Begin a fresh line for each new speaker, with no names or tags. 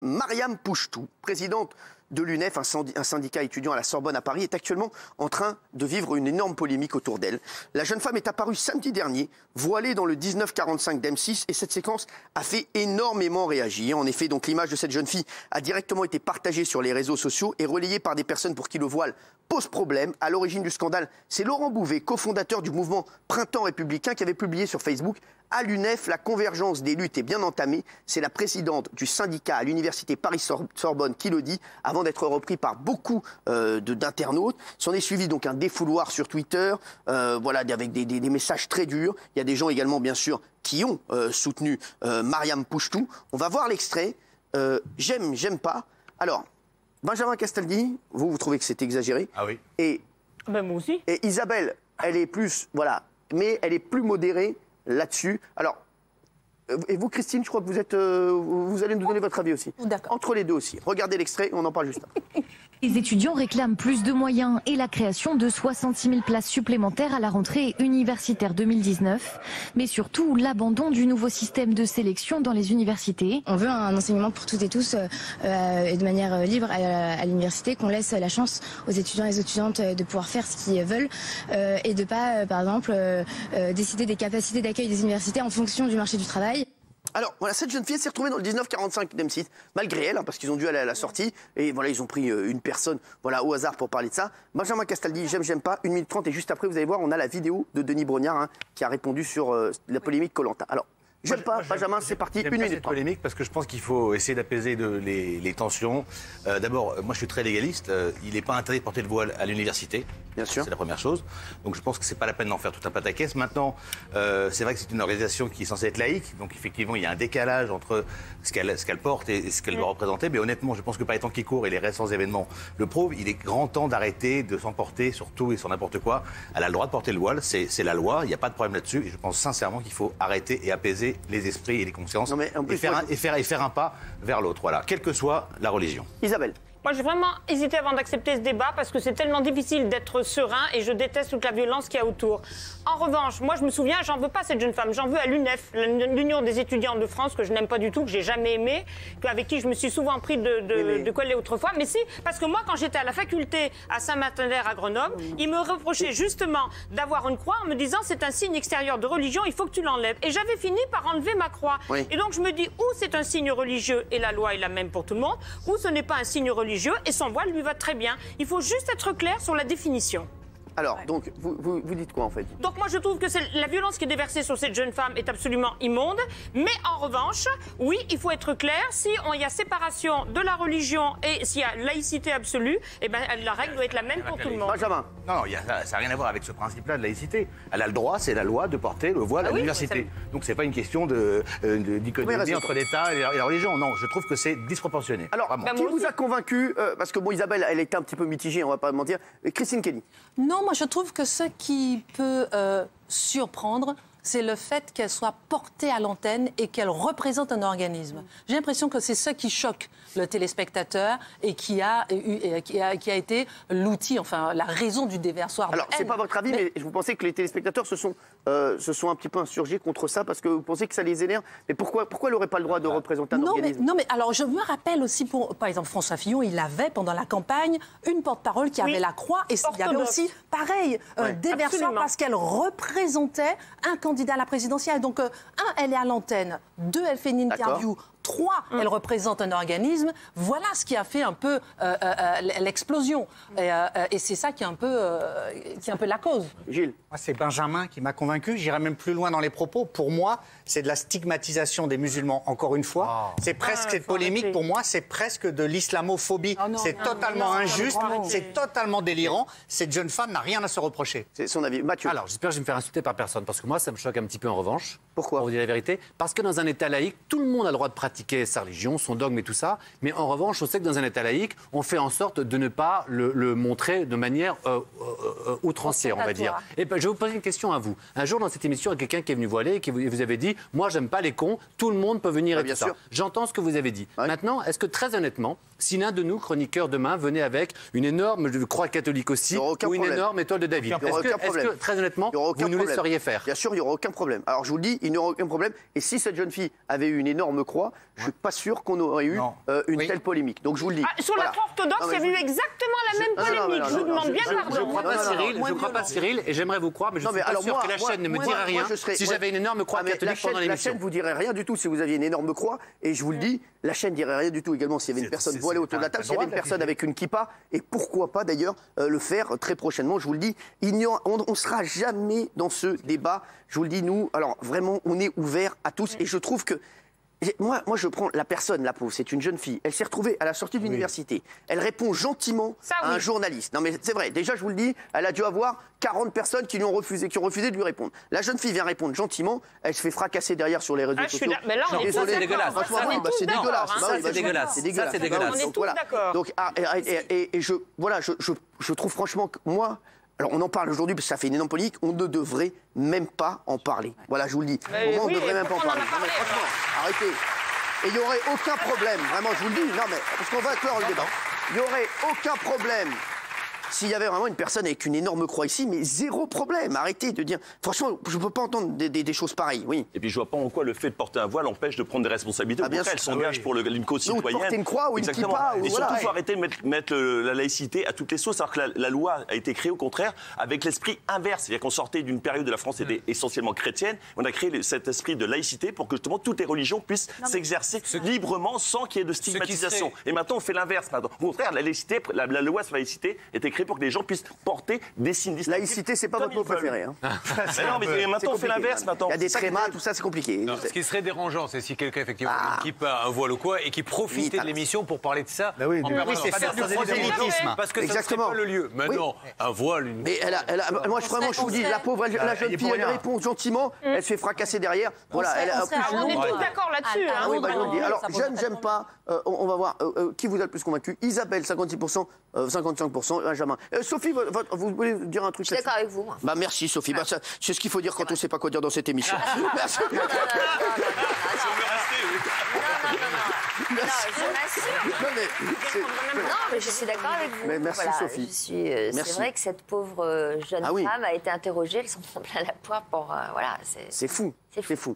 Mariam Pouchtou, présidente de l'UNEF, un syndicat étudiant à la Sorbonne à Paris, est actuellement en train de vivre une énorme polémique autour d'elle. La jeune femme est apparue samedi dernier, voilée dans le 1945 d'M6, et cette séquence a fait énormément réagir. En effet, donc l'image de cette jeune fille a directement été partagée sur les réseaux sociaux et relayée par des personnes pour qui le voile pose problème. À l'origine du scandale, c'est Laurent Bouvet, cofondateur du mouvement Printemps républicain, qui avait publié sur Facebook: à l'UNEF, la convergence des luttes est bien entamée. C'est la présidente du syndicat à l'université Paris-Sorbonne qui le dit, avant d'être repris par beaucoup d'internautes. S'en est suivi donc un défouloir sur Twitter, voilà, avec des messages très durs. Il y a des gens également, bien sûr, qui ont soutenu Mariam Pouchtou. On va voir l'extrait. J'aime pas. Alors, Benjamin Castaldi, vous trouvez que c'est exagéré?
Ah oui.
Et,
ben moi aussi.
Et Isabelle, elle est plus, voilà, mais elle est plus modérée là-dessus. Alors, et vous, Christine, je crois que vous êtes, vous allez nous donner votre avis aussi.
D'accord.
Entre les deux aussi. Regardez l'extrait et on en parle juste après.
Les étudiants réclament plus de moyens et la création de 66 000 places supplémentaires à la rentrée universitaire 2019, mais surtout l'abandon du nouveau système de sélection dans les universités.
On veut un enseignement pour toutes et tous et de manière libre à l'université, qu'on laisse la chance aux étudiants et aux étudiantes de pouvoir faire ce qu'ils veulent et de pas, par exemple, décider des capacités d'accueil des universités en fonction du marché du travail.
Alors, voilà, cette jeune fille s'est retrouvée dans le 1945 d'M6, malgré elle, hein, parce qu'ils ont dû aller à la sortie. Et voilà, ils ont pris une personne, voilà, au hasard pour parler de ça. Benjamin Castaldi, j'aime pas, 1 minute 30. Et juste après, vous allez voir, on a la vidéo de Denis Brognard, hein, qui a répondu sur la polémique Koh-Lanta. Alors, j'aime pas, Benjamin, c'est parti, 1 minute 30.
Polémique parce que je pense qu'il faut essayer d'apaiser les tensions. D'abord, moi je suis très légaliste. Il n'est pas interdit de porter le voile à l'université.
Bien sûr.
C'est la première chose. Donc je pense que c'est pas la peine d'en faire tout un pataquès. Maintenant, c'est vrai que c'est une organisation qui est censée être laïque. Donc effectivement, il y a un décalage entre ce qu'elle porte et ce qu'elle doit représenter. Mais honnêtement, je pense que par les temps qui courent et les récents événements le prouvent, il est grand temps d'arrêter de s'emporter sur tout et sur n'importe quoi. Elle a le droit de porter le voile, c'est la loi. Il n'y a pas de problème là-dessus. Et je pense sincèrement qu'il faut arrêter et apaiser les esprits et les consciences et faire un pas vers l'autre, voilà, quelle que soit la religion.
Isabelle.
Moi, j'ai vraiment hésité avant d'accepter ce débat parce que c'est tellement difficile d'être serein et je déteste toute la violence qu'il y a autour. En revanche, moi, je me souviens, j'en veux pas cette jeune femme, j'en veux à l'UNEF, l'Union des étudiants de France, que je n'aime pas du tout, que j'ai jamais aimé, avec qui je me suis souvent pris de coller autrefois. Mais si, parce que moi, quand j'étais à la faculté à Saint-Martin-d'Air à Grenoble, ils me reprochaient justement d'avoir une croix en me disant c'est un signe extérieur de religion, il faut que tu l'enlèves. Et j'avais fini par enlever ma croix. Oui. Et donc je me dis, ou c'est un signe religieux et la loi est la même pour tout le monde, ou ce n'est pas un signe religieux et son voile lui va très bien. Il faut juste être clair sur la définition.
Alors, donc, vous dites quoi en fait?
Donc moi je trouve que la violence qui est déversée sur cette jeune femme est absolument immonde, mais en revanche, oui, il faut être clair, si il y a séparation de la religion et s'il y a laïcité absolue, eh ben, la règle doit être la même pour tout le monde.
Benjamin.
Non, ça n'a rien à voir avec ce principe-là de laïcité. Elle a le droit, c'est la loi, de porter le voile à l'université. Donc c'est pas une question de dichotomie entre l'État et la religion. Non, je trouve que c'est disproportionné.
Alors, qui vous a convaincu, parce que bon, Isabelle, elle était un petit peu mitigée, on va pas mentir. Christine Kelly.
Non, moi je trouve que ce qui peut surprendre, c'est le fait qu'elle soit portée à l'antenne et qu'elle représente un organisme. J'ai l'impression que c'est ça qui choque le téléspectateur et qui a été l'outil, enfin la raison du déversoir.
Alors, c'est pas votre avis, mais vous pensez que les téléspectateurs se sont un petit peu insurgés contre ça parce que vous pensez que ça les énerve? Mais pourquoi elle n'aurait pas le droit de représenter un organisme?
Non, mais alors je me rappelle aussi, par exemple, François Fillon, il avait pendant la campagne une porte-parole qui avait la croix et il y avait aussi, pareil, un déversoir parce qu'elle représentait un candidat à la présidentielle. Donc, elle est à l'antenne. 2, elle fait une interview. 3, elle représente un organisme. Voilà ce qui a fait un peu l'explosion. Et c'est ça qui est un peu la cause.
Gilles.
Moi, c'est Benjamin qui m'a convaincu. J'irai même plus loin dans les propos. Pour moi, c'est de la stigmatisation des musulmans. Encore une fois, c'est presque cette polémique. Pour moi, c'est presque de l'islamophobie. C'est totalement injuste. C'est totalement délirant. Cette jeune femme n'a rien à se reprocher.
C'est son avis. Mathieu.
Alors, j'espère que je vais me faire insulter par personne, parce que moi, ça me choque un petit peu en revanche.
Pourquoi?
Pour vous dire la vérité. Parce que dans un État laïque, tout le monde a le droit de pratiquer sa religion, son dogme et tout ça. Mais en revanche, on sait que dans un État laïque, on fait en sorte de ne pas le montrer de manière outrancière, on va dire. Et ben, je vais vous poser une question à vous. Un jour, dans cette émission, il y a quelqu'un qui est venu voiler et qui vous avait dit « Moi, j'aime pas les cons, tout le monde peut venir et tout ça ». J'entends ce que vous avez dit. Ouais. Maintenant, est-ce que très honnêtement, si l'un de nous, chroniqueurs, demain, venait avec une énorme croix catholique aussi, ou une énorme étoile de David, est-ce que, très honnêtement, vous nous laisseriez faire?
Bien sûr, il n'y aura aucun problème. Alors, je vous le dis, il n'y aurait aucun problème. Et si cette jeune fille avait eu une énorme croix, je ne suis pas sûr qu'on aurait eu une telle polémique. Donc je vous le dis.
Sur la croix orthodoxe, il y a eu exactement la même polémique. Je vous demande bien pardon.
Je ne crois pas Cyril, et j'aimerais vous croire, mais je suis pas sûr que la chaîne ne me dirait rien si j'avais une énorme croix catholique pendant l'émission.
La chaîne vous dirait rien du tout si vous aviez une énorme croix. Et je vous le dis, la chaîne dirait rien du tout également s'il y avait une personne voilée autour de la table, s'il y avait une personne avec une kippa, et pourquoi pas d'ailleurs le faire très prochainement. Je vous le dis, on ne sera jamais dans ce débat. Je vous le dis, nous, alors vraiment, on est ouvert à tous. Et je trouve que moi, je prends la personne, la pauvre, c'est une jeune fille. Elle s'est retrouvée à la sortie de l'université. Elle répond gentiment à un journaliste. Non mais c'est vrai, déjà je vous le dis, elle a dû avoir 40 personnes qui ont refusé de lui répondre. La jeune fille vient répondre gentiment, elle se fait fracasser derrière sur les réseaux sociaux.
Mais là, on est tous
dégueulasse.
C'est dégueulasse.
C'est dégueulasse.
C'est dégueulasse.
On est tous d'accord.
Donc, je trouve franchement que moi... Alors, on en parle aujourd'hui parce que ça fait une énorme polémique. On ne devrait même pas en parler. Voilà, je vous le dis. On ne devrait même pas en parler. Non, mais franchement, arrêtez. Et il n'y aurait aucun problème. Vraiment, je vous le dis. Non, mais parce qu'on va clore le débat. Il n'y aurait aucun problème s'il y avait vraiment une personne avec une énorme croix ici, mais zéro problème. Arrêtez de dire... Franchement, je ne peux pas entendre des choses pareilles, oui.
Et puis je vois pas en quoi le fait de porter un voile empêche de prendre des responsabilités. Au contraire, elle s'engage pour une cause citoyenne.
Ou porter une croix ou une kippa.
Et surtout, il faut arrêter de mettre la laïcité à toutes les sauces, alors que la loi a été créée, au contraire, avec l'esprit inverse. C'est-à-dire qu'on sortait d'une période où la France était essentiellement chrétienne. On a créé cet esprit de laïcité pour que justement toutes les religions puissent s'exercer librement sans qu'il y ait de stigmatisation. Et maintenant, on fait l'inverse. Au contraire, la loi sur la laïcité était créée pour que les gens puissent porter des signes distinctifs.
Laïcité, c'est pas votre mot préféré. Hein.
Non, mais maintenant, on fait l'inverse.
Il y a des trémas, tout ça, c'est compliqué.
Non, ce qui serait dérangeant, c'est si quelqu'un, effectivement, qui a un voile ou quoi, et qui profitait de l'émission pour parler de ça.
Oui, c'est faire du prosélytisme.
Parce que ça serait pas le lieu. Mais non, un voile, une...
Mais moi, vraiment, je vous dis, la pauvre, la jeune fille, elle répond gentiment, elle se fait fracasser derrière. Voilà.
On est tous d'accord là-dessus.
Oui, je vous le dis. Alors, j'aime pas. On va voir qui vous a le plus convaincu. Isabelle, 56%, 55%, Benjamin. Sophie, vous voulez dire un truc?
Je suis d'accord avec vous. Moi.
Bah merci Sophie. Bah, c'est ce qu'il faut dire quand on ne sait pas quoi dire dans cette émission. Merci.
Non, je m'assure. Non, mais je suis d'accord avec vous.
Mais merci Sophie.
C'est vrai que cette pauvre jeune femme a été interrogée, elle s'en prend plein la poire pour... voilà,
c'est fou. C'est fou.